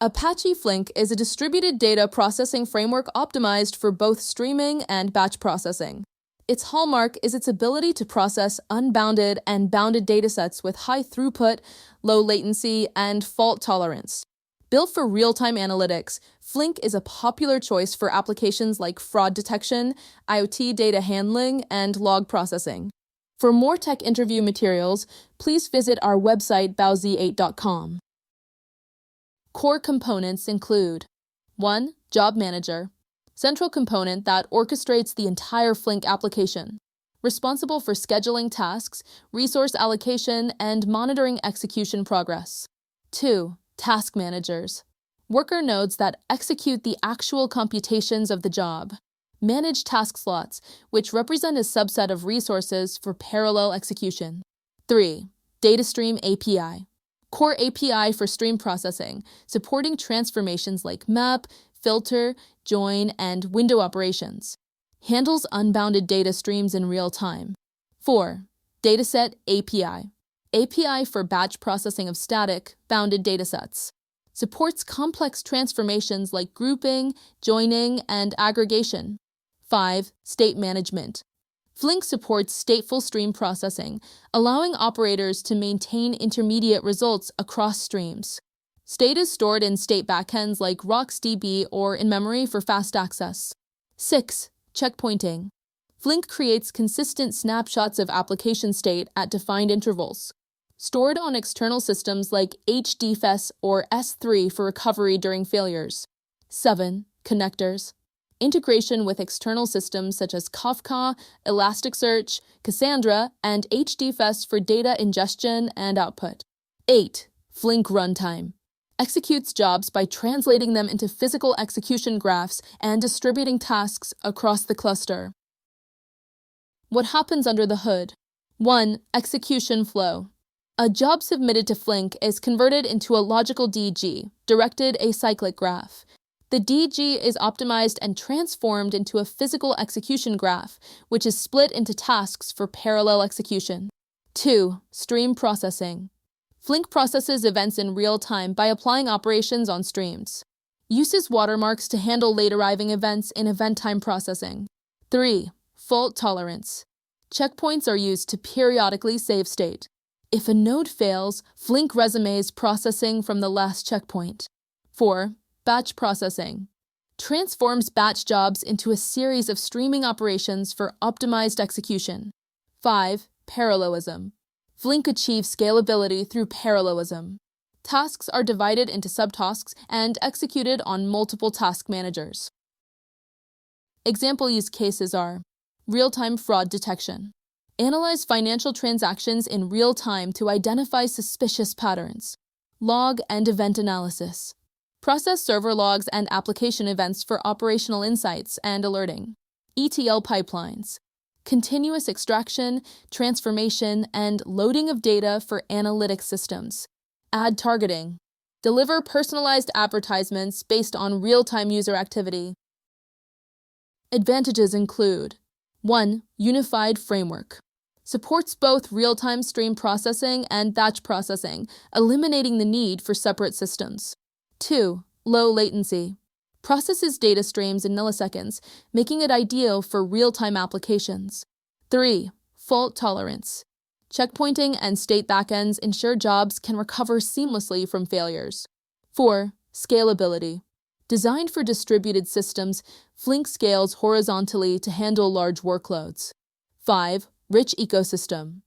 Apache Flink is a distributed data processing framework optimized for both streaming and batch processing. Its hallmark is its ability to process unbounded and bounded datasets with high throughput, low latency, and fault tolerance. Built for real-time analytics, Flink is a popular choice for applications like fraud detection, IoT data handling, and log processing. For more tech interview materials, please visit our website bowz8.com. Core components include 1. Job Manager, central component that orchestrates the entire Flink application, responsible for scheduling tasks, resource allocation, and monitoring execution progress. 2. Task Managers, worker nodes that execute the actual computations of the job. Manage task slots, which represent a subset of resources for parallel execution. 3. Data Stream API, core API for stream processing, supporting transformations like map, filter, join, and window operations. Handles unbounded data streams in real time. 4. Dataset API, API for batch processing of static, bounded datasets. Supports complex transformations like grouping, joining, and aggregation. 5. State Management, Flink supports stateful stream processing, allowing operators to maintain intermediate results across streams. State is stored in state backends like RocksDB or in memory for fast access. 6. Checkpointing, Flink creates consistent snapshots of application state at defined intervals. Stored on external systems like HDFS or S3 for recovery during failures. 7. Connectors, integration with external systems such as Kafka, Elasticsearch, Cassandra, and HDFS for data ingestion and output. 8. Flink Runtime, executes jobs by translating them into physical execution graphs and distributing tasks across the cluster. What happens under the hood? 1. Execution flow. A job submitted to Flink is converted into a logical DG, directed acyclic graph. The DG is optimized and transformed into a physical execution graph, which is split into tasks for parallel execution. 2. Stream processing. Flink processes events in real time by applying operations on streams. Uses watermarks to handle late-arriving events in event-time processing. 3. Fault tolerance. Checkpoints are used to periodically save state. If a node fails, Flink resumes processing from the last checkpoint. 4. Batch processing, transforms batch jobs into a series of streaming operations for optimized execution. 5. Parallelism, Flink achieves scalability through parallelism. Tasks are divided into subtasks and executed on multiple task managers. Example use cases are real-time fraud detection, analyze financial transactions in real time to identify suspicious patterns. Log and event analysis, process server logs and application events for operational insights and alerting. ETL pipelines, continuous extraction, transformation, and loading of data for analytic systems. Ad targeting, deliver personalized advertisements based on real-time user activity. Advantages include 1. Unified framework, supports both real-time stream processing and batch processing, eliminating the need for separate systems. 2. Low latency, processes data streams in milliseconds, making it ideal for real-time applications. 3. Fault tolerance, checkpointing and state backends ensure jobs can recover seamlessly from failures. 4. Scalability, designed for distributed systems, Flink scales horizontally to handle large workloads. 5. Rich ecosystem,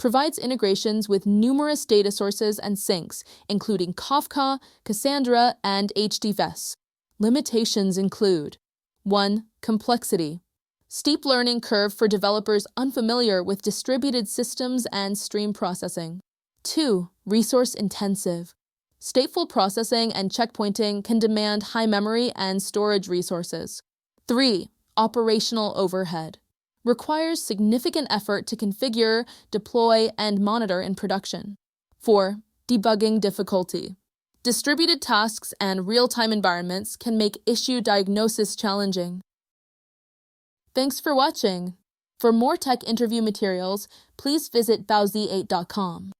provides integrations with numerous data sources and sinks, including Kafka, Cassandra, and HDFS. Limitations include 1. Complexity, steep learning curve for developers unfamiliar with distributed systems and stream processing. 2. Resource intensive, stateful processing and checkpointing can demand high memory and storage resources. 3. Operational overhead, requires significant effort to configure, deploy, and monitor in production. 4. Debugging difficulty, distributed tasks and real-time environments can make issue diagnosis challenging. Thanks for watching. For more tech interview materials, please visit bowz8.com.